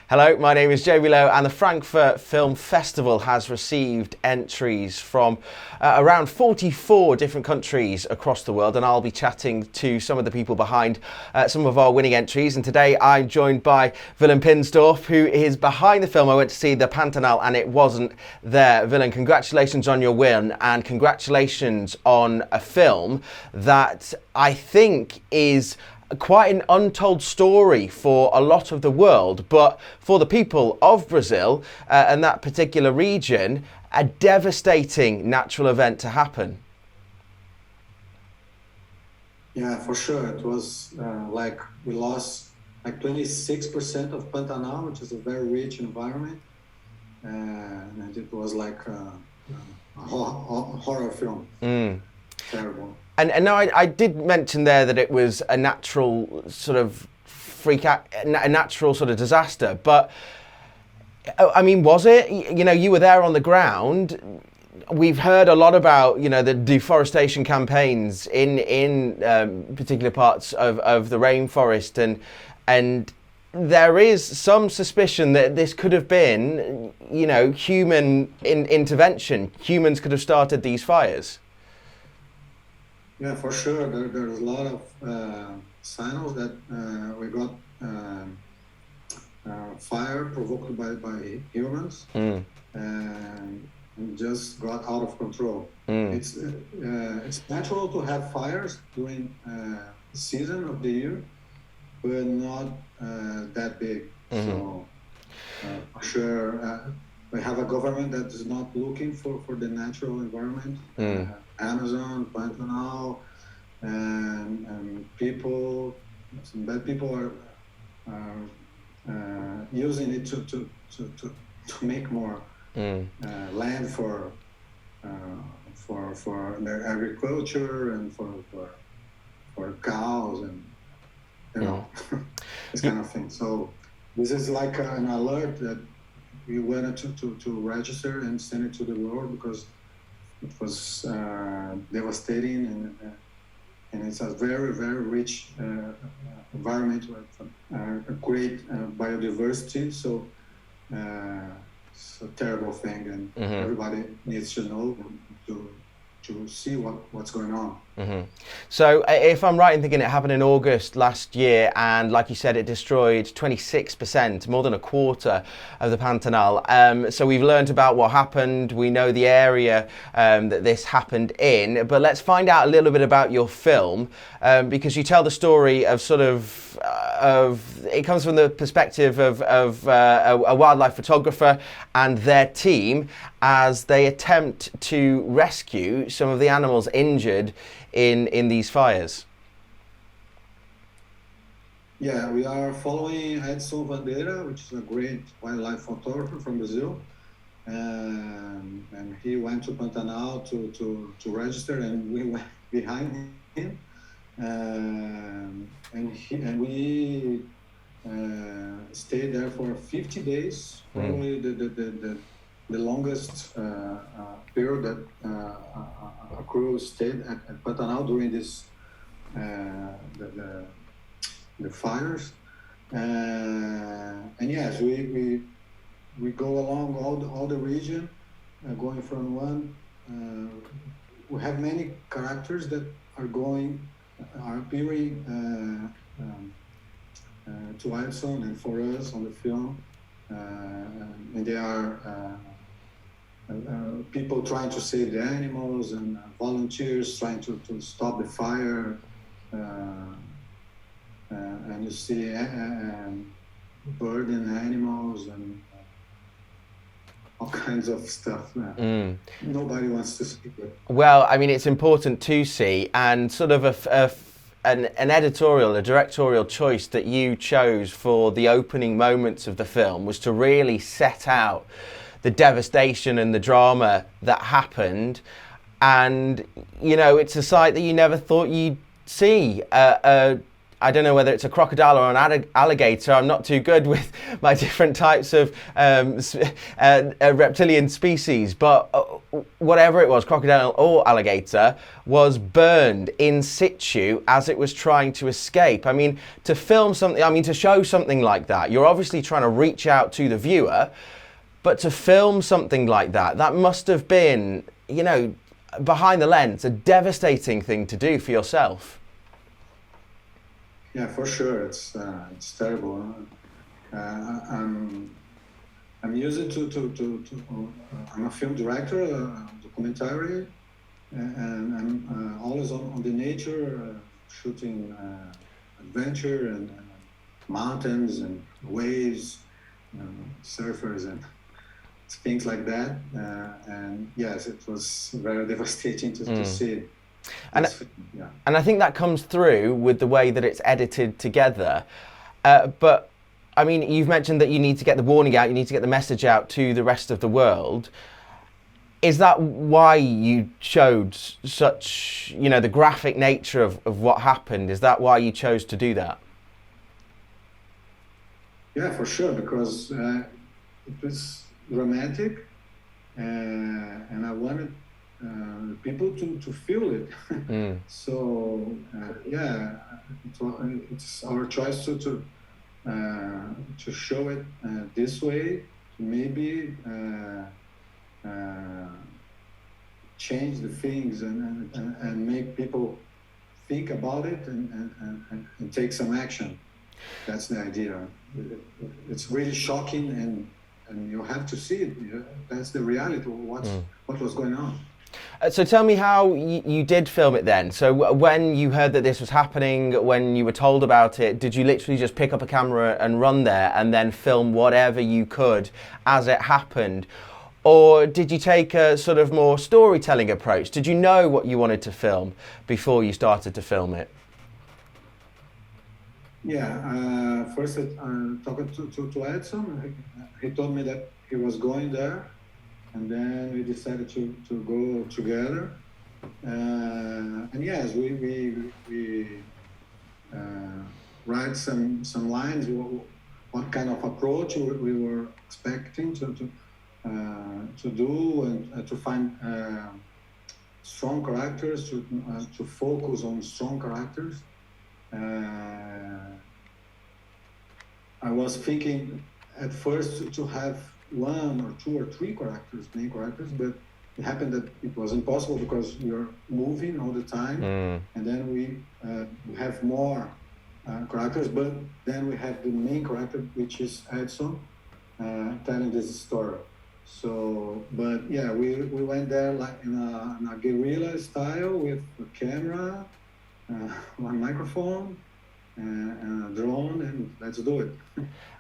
Hello, my name is Jamie Lowe, and the Frankfurt Film Festival has received entries from around 44 different countries across the world, and I'll be chatting to some of the people behind some of our winning entries. And today I'm joined by Wiland Pinsdorf, who is behind the film. I went to see the Pantanal and it wasn't there. Wiland, congratulations on your win, and congratulations on a film that I think is quite an untold story for a lot of the world, but for the people of Brazil and that particular region, a devastating natural event to happen. Yeah, for sure. It was like we lost like 26% of Pantanal, which is a very rich environment, and it was like a horror film. Terrible. And now I did mention there that it was a natural sort of a natural sort of disaster, but I mean, was it? You know, you were there on the ground. We've heard a lot about, you know, the deforestation campaigns in particular parts of the rainforest, and there is some suspicion that this could have been, you know, human intervention. Humans could have started these fires. Yeah, for sure. There's a lot of signals that we got fire provoked by humans and just got out of control. It's natural to have fires during the season of the year, but not that big. So for sure, we have a government that is not looking for the natural environment. Amazon, Pantanal, and people, some bad people are using it to make more land for their agriculture and for cows and you know this kind of thing. So this is like an alert that we wanted to register and send it to the world because it was devastating, and it's a very, very rich environment with a great biodiversity. So it's a terrible thing, and everybody needs to know to see what's going on. So if I'm right in thinking it happened in August last year, and like you said, it destroyed 26%, more than a quarter of the Pantanal. So we've learned about what happened. We know the area that this happened in, but let's find out a little bit about your film, because you tell the story of sort of it comes from the perspective of a wildlife photographer and their team as they attempt to rescue some of the animals injured in these fires. Yeah, we are following Edson Bandeira, which is a great wildlife photographer from Brazil, and he went to Pantanal to register, and we went behind him, and we stayed there for 50 days, probably the longest period that a crew stayed at Pantanal during this the fires, and yes, we go along all the region, going from one. We have many characters that are appearing to Edson and for us on the film, and they are people trying to save the animals and volunteers trying to stop the fire, and you see bird and animals and all kinds of stuff. Nobody wants to see it. Well, I mean, it's important to see, and sort of an editorial, a directorial choice that you chose for the opening moments of the film was to really set out the devastation and the drama that happened. And, you know, it's a sight that you never thought you'd see, a I don't know whether it's a crocodile or an alligator. I'm not too good with my different types of reptilian species, but whatever it was, crocodile or alligator, was burned in situ as it was trying to escape. I mean, to film something, I mean, to show something like that, you're obviously trying to reach out to the viewer, but to film something like that, that must have been, you know, behind the lens, a devastating thing to do for yourself. Yeah, for sure. It's terrible. I'm used to I'm a film director, documentary, and I'm always on the nature, shooting adventure and mountains and waves, surfers and things like that. And yes, it was very devastating to see. And I think that comes through with the way that it's edited together. But I mean, you've mentioned that you need to get the warning out, you need to get the message out to the rest of the world. Is that why you showed such, you know, the graphic nature of what happened? Is that why you chose to do that? Yeah, for sure, because it was romantic, and I wanted people to feel it. So yeah, it's our choice to show it this way, to maybe change the things and make people think about it and take some action. That's the idea. It's really shocking, and you have to see it. That's the reality of what was going on. So tell me how you did film it then. So when you heard that this was happening, when you were told about it, did you literally just pick up a camera and run there and then film whatever you could as it happened? Or did you take a sort of more storytelling approach? Did you know what you wanted to film before you started to film it? Yeah, first I talked to Edson. He told me that he was going there. And then we decided to go together, and yes, we write some lines. What kind of approach we were expecting to do, and to find strong characters, to focus on strong characters. I was thinking at first to have one or two or three characters, main characters, but it happened that it was impossible because we are moving all the time, and then we have more characters, but then we have the main character, which is Edson, telling this story. So, but yeah, we went there like in a guerrilla style with a camera, one microphone, and a drone, and let's do it.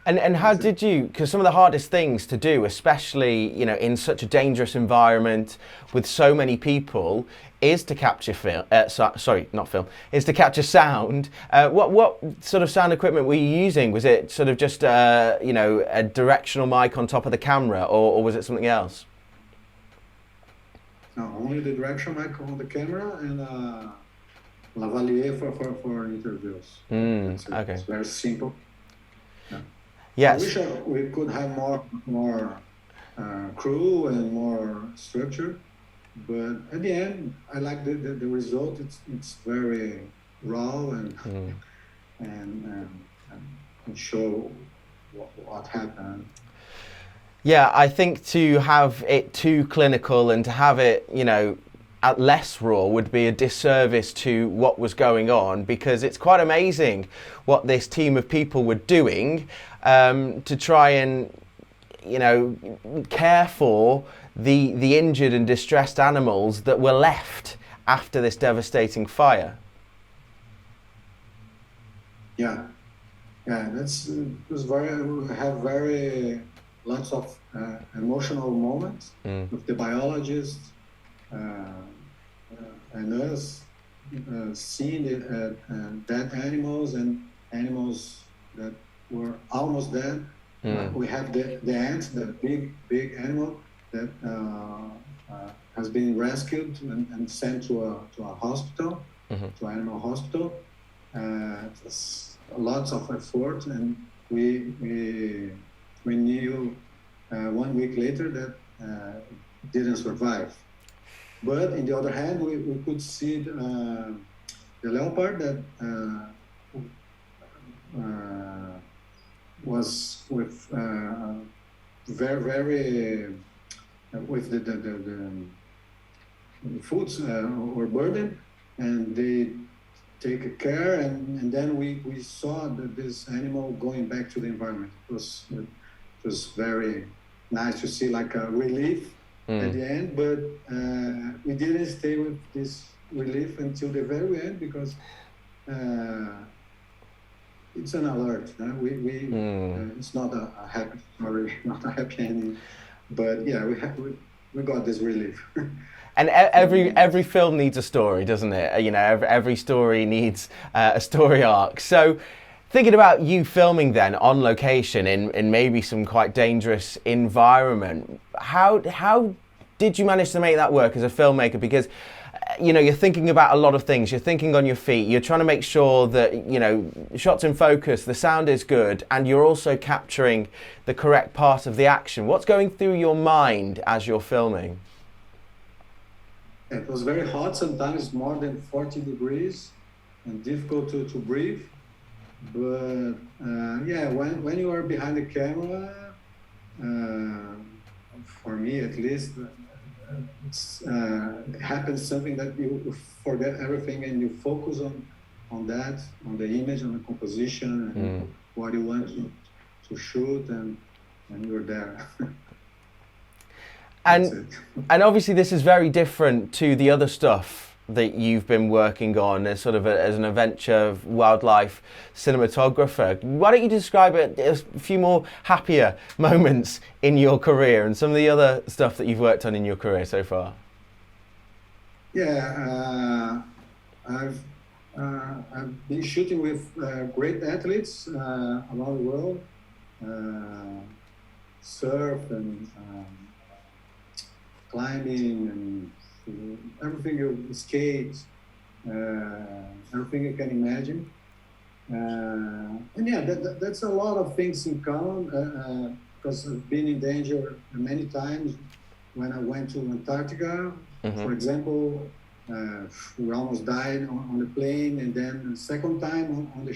And how did you, because some of the hardest things to do, especially, you know, in such a dangerous environment with so many people, is to capture is to capture sound. What sort of sound equipment were you using? Was it sort of just, you know, a directional mic on top of the camera, or was it something else? No, only the directional mic on the camera and lavalier for interviews. Okay. It's very simple. Yeah. Yes. I wish we could have more crew and more structure, but at the end, I like the result. It's very raw and show what happened. Yeah, I think to have it too clinical and to have it, you know, at less raw would be a disservice to what was going on, because it's quite amazing what this team of people were doing to try and, you know, care for the injured and distressed animals that were left after this devastating fire. Yeah, that's it was very lots of emotional moments with the biologists. And us seeing dead animals and animals that were almost dead. We have the ants, the big animal that has been rescued and sent to a hospital, to animal hospital. it was lots of effort, and we knew 1 week later that it didn't survive. But in the other hand, we could see the leopard that was with very with the foods or burden, and they take care, and then we saw that this animal going back to the environment. It was very nice to see, like a relief at the end, but we didn't stay with this relief until the very end, because it's an alert. It's not a happy story, not a happy ending, but yeah, we got this relief. And every film needs a story, doesn't it? You know, every story needs a story arc. So, thinking about you filming then on location in maybe some quite dangerous environment, how did you manage to make that work as a filmmaker? Because, you know, you're thinking about a lot of things. You're thinking on your feet. You're trying to make sure that, you know, shots in focus, the sound is good, and you're also capturing the correct part of the action. What's going through your mind as you're filming? It was very hot, sometimes more than 40 degrees, and difficult to breathe. But yeah, when you are behind the camera, for me at least, it happens something that you forget everything and you focus on that, on the image, on the composition, and what you want to shoot, and you're there. And obviously this is very different to the other stuff that you've been working on as sort of as an adventure wildlife cinematographer. Why don't you describe a few more happier moments in your career and some of the other stuff that you've worked on in your career so far? Yeah, I've been shooting with great athletes around the world, surf and climbing and everything, you skate, everything you can imagine. And yeah, that's a lot of things in common, because I've been in danger many times. When I went to Antarctica, for example, we almost died on the plane, and then the second time on the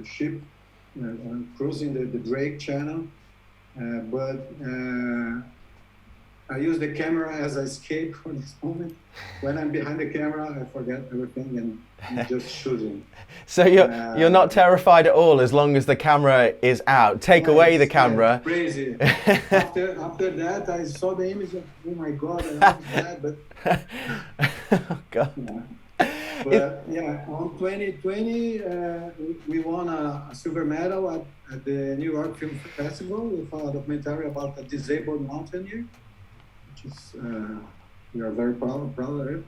ship, cruising the Drake Channel. But I use the camera as an escape for this moment. When I'm behind the camera, I forget everything and I'm just shooting. So you're not terrified at all as long as the camera is out. Take away the camera. Crazy. After that, I saw the image of, oh my God, I was bad, but. Oh God. Yeah. But yeah, on 2020, we won a silver medal at the New York Film Festival with a documentary about a disabled mountaineer. Which is, we are very proud of it.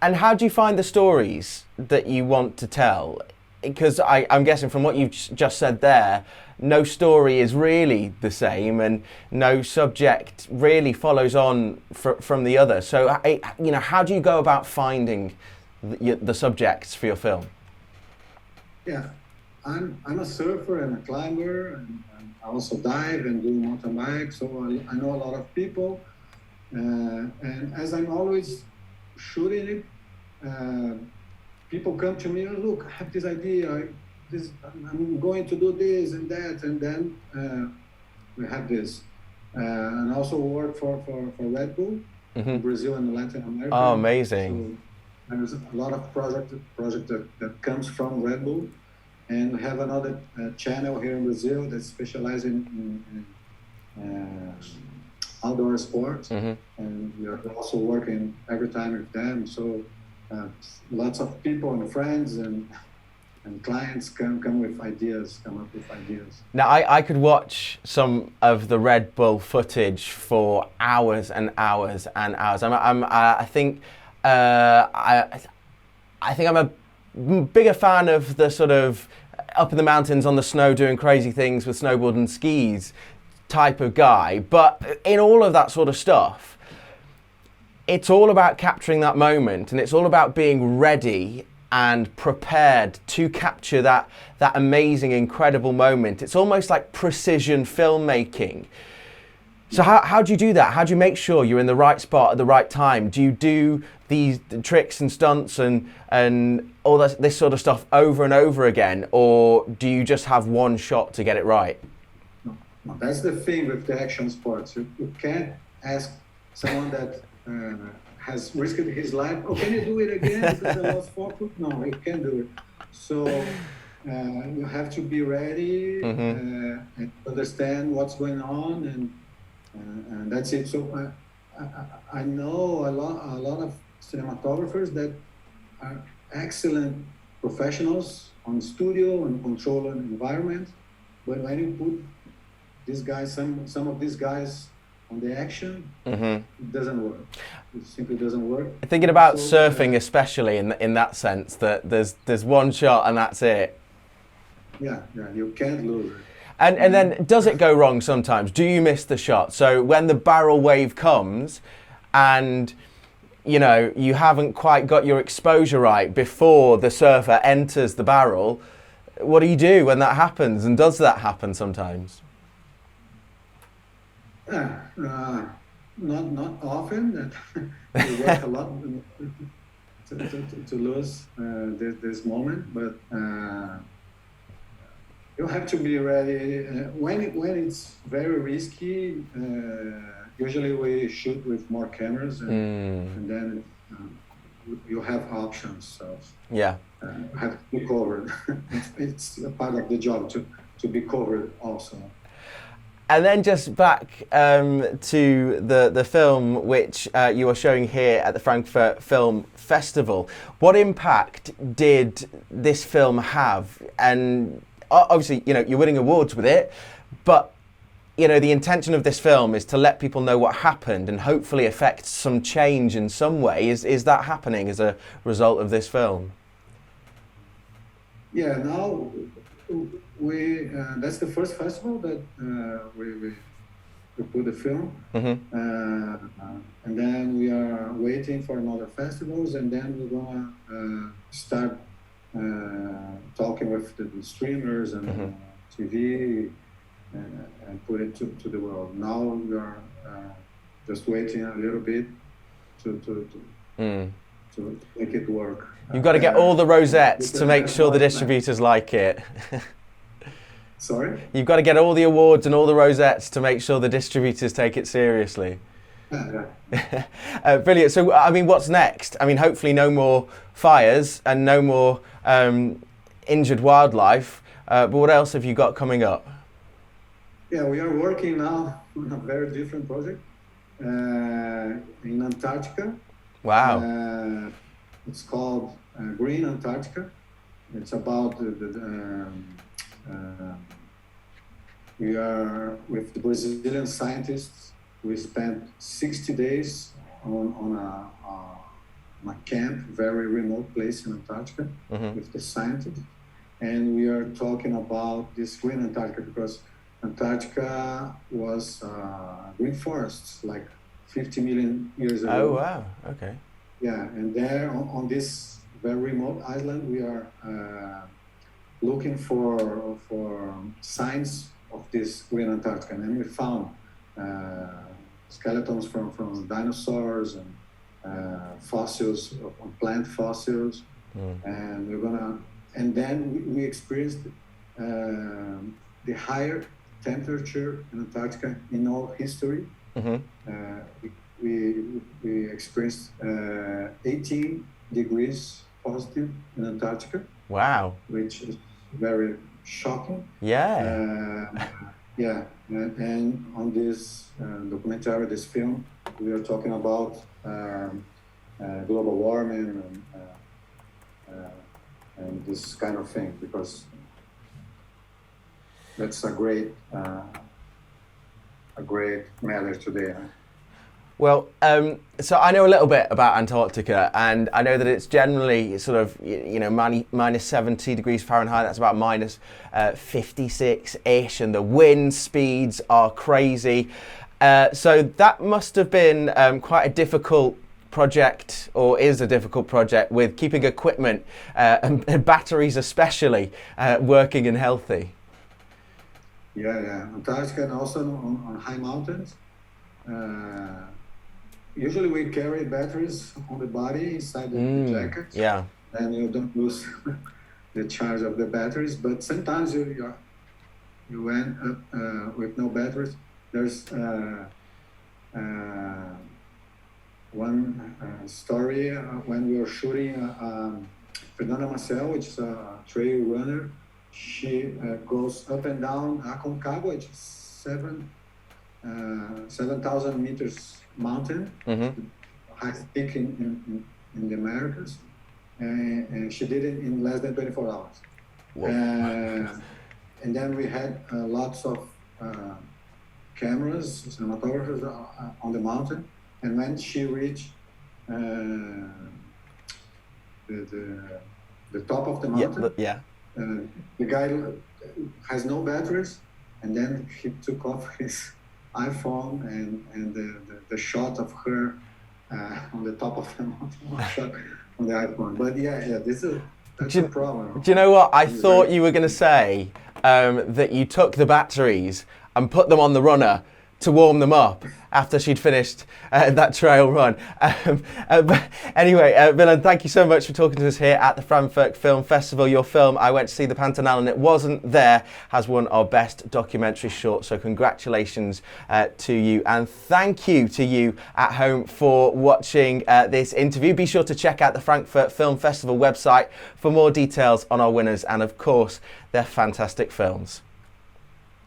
And how do you find the stories that you want to tell? Because I'm guessing from what you've just said there, no story is really the same, and no subject really follows on from the other. So, you know, how do you go about finding the subjects for your film? Yeah, I'm a surfer and a climber, and I also dive and do mountain bike, so I know a lot of people. And as I'm always shooting it, people come to me, oh, look, I have this idea, I'm going to do this and that, and then we have this. And also work for Red Bull in Brazil and Latin America. Oh, amazing. So there's a lot of project that comes from Red Bull. And we have another channel here in Brazil that specializes in outdoor sports, and we are also working every time with them. So lots of people and friends and clients come up with ideas. Now I could watch some of the Red Bull footage for hours and hours and hours. I think I'm a bigger fan of the sort of up in the mountains on the snow doing crazy things with snowboard and skis type of guy. But in all of that sort of stuff, it's all about capturing that moment, and it's all about being ready and prepared to capture that amazing, incredible moment. It's almost like precision filmmaking. So how do you do that? How do you make sure you're in the right spot at the right time? Do you do these tricks and stunts and all this sort of stuff over and over again, or do you just have one shot to get it right? No, that's the thing with the action sports. You can't ask someone that has risked his life, oh, can you do it again because I lost focus? No, you can't do it. So you have to be ready and understand what's going on, and that's it. So I know a lot of cinematographers that are excellent professionals on studio and control an environment, but when you put these guys, some of these guys on the action, it doesn't work. It simply doesn't work. Thinking about surfing, especially in that sense, that there's one shot and that's it. Yeah, you can't lose it. And then does it go wrong sometimes? Do you miss the shot? So when the barrel wave comes and you haven't quite got your exposure right before the surfer enters the barrel, what do you do when that happens? And does that happen sometimes? Not often. We work a lot to lose this moment, but you have to be ready. When it's very risky, usually we shoot with more cameras, and then you have options. So yeah, have to be covered. It's a part of the job to be covered also. And then just back to the film which you are showing here at the Frankfurt Film Festival. What impact did this film have? And obviously, you're winning awards with it, but the intention of this film is to let people know what happened and hopefully affect some change in some way. Is that happening as a result of this film? Yeah, now we that's the first festival that we put the film, and then we are waiting for another festivals, and then we're gonna start talking with the streamers and TV and put it to the world. Now we are just waiting a little bit to make it work. You've got to get all the rosettes to make sure the distributors like it. Sorry? You've got to get all the awards and all the rosettes to make sure the distributors take it seriously. Brilliant. So, what's next? Hopefully no more fires and no more injured wildlife. But what else have you got coming up? Yeah, we are working now on a very different project in Antarctica. Wow. It's called Green Antarctica. It's about we are with the Brazilian scientists. We spent 60 days on a camp, very remote place in Antarctica, with the scientists, and we are talking about this green Antarctica because Antarctica was green forests like 50 million years ago. Oh wow! Okay. Yeah, and there on this very remote island, we are looking for signs of this green Antarctica, and we found skeletons from dinosaurs and fossils, plant fossils, and then we experienced the higher temperature in Antarctica in all history. We experienced 18 degrees positive in Antarctica. Wow. Which is very shocking. Yeah. Yeah, and on this documentary, this film, we are talking about global warming and this kind of thing, because that's a great matter today. Well, so I know a little bit about Antarctica, and I know that it's generally sort of, minus 70 degrees Fahrenheit. That's about minus 56-ish, and the wind speeds are crazy. So that must have been quite a difficult project, or is a difficult project, with keeping equipment and batteries especially working and healthy. Yeah. Antarctica and also on high mountains. Usually we carry batteries on the body inside the jacket. Yeah. And you don't lose the charge of the batteries. But sometimes you end up with no batteries. There's one story when we were shooting Fernanda Marcel, which is a trail runner. She goes up and down Aconcagua, which is 7,000 meters mountain, highest peak in the Americas, and she did it in less than 24 hours. And then we had lots of cameras, cinematographers on the mountain, and when she reached the top of the mountain, the guy has no batteries, and then he took off his iPhone and the shot of her on the top of the mountain shot on the iPhone. But that's a problem. Do you know what? I thought you were going to say that you took the batteries and put them on the runner to warm them up after she'd finished that trail run. But anyway, Wiland, thank you so much for talking to us here at the Frankfurt Film Festival. Your film, I Went to See the Pantanal and It Wasn't There, has won our best documentary short, so congratulations to you, and thank you to you at home for watching this interview. Be sure to check out the Frankfurt Film Festival website for more details on our winners and of course their fantastic films.